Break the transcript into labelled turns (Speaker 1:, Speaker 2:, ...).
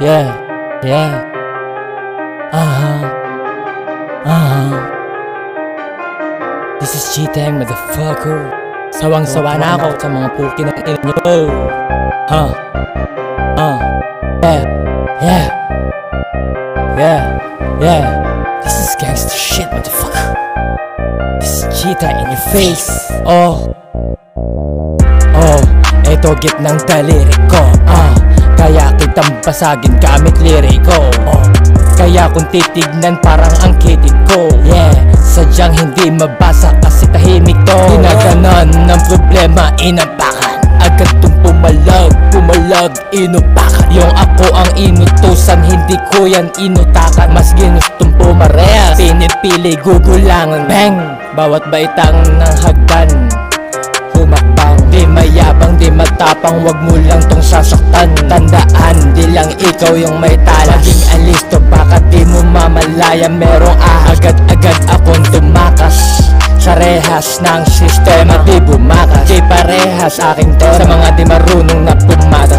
Speaker 1: Yeah, yeah. This is G-Tang, motherfucker. Sawang-sawa na ako sa mga puki ng inyo. Yeah. This is gangster shit, motherfucker. This is G-Tang in your face. Eto gitnang daliri ko. Kaya kitang basagin gamit liriko. Kaya kung titignan parang ang kitid ko. Sadyang hindi mabasa kasi tahimik to. Ginaganon ng problema, inapakan. Agad tong pumalag, inupakan. Yung ako ang inutusan, hindi ko yan inutakan. Mas ginustong pumarehas, pinipili gugulangan. Bang! Bawat baitang ng hagdan, humakbang. Di mayabang, di matapang, wag mo lang tong sasaktan. Tandaan, di lang ikaw yung may talas. Maging alisto, baka di mo mamalaya. Merong agad-agad akong tumakas sa rehas ng sistema. Di bumakas, di parehas aking tema. Sa mga di marunong na pumatas,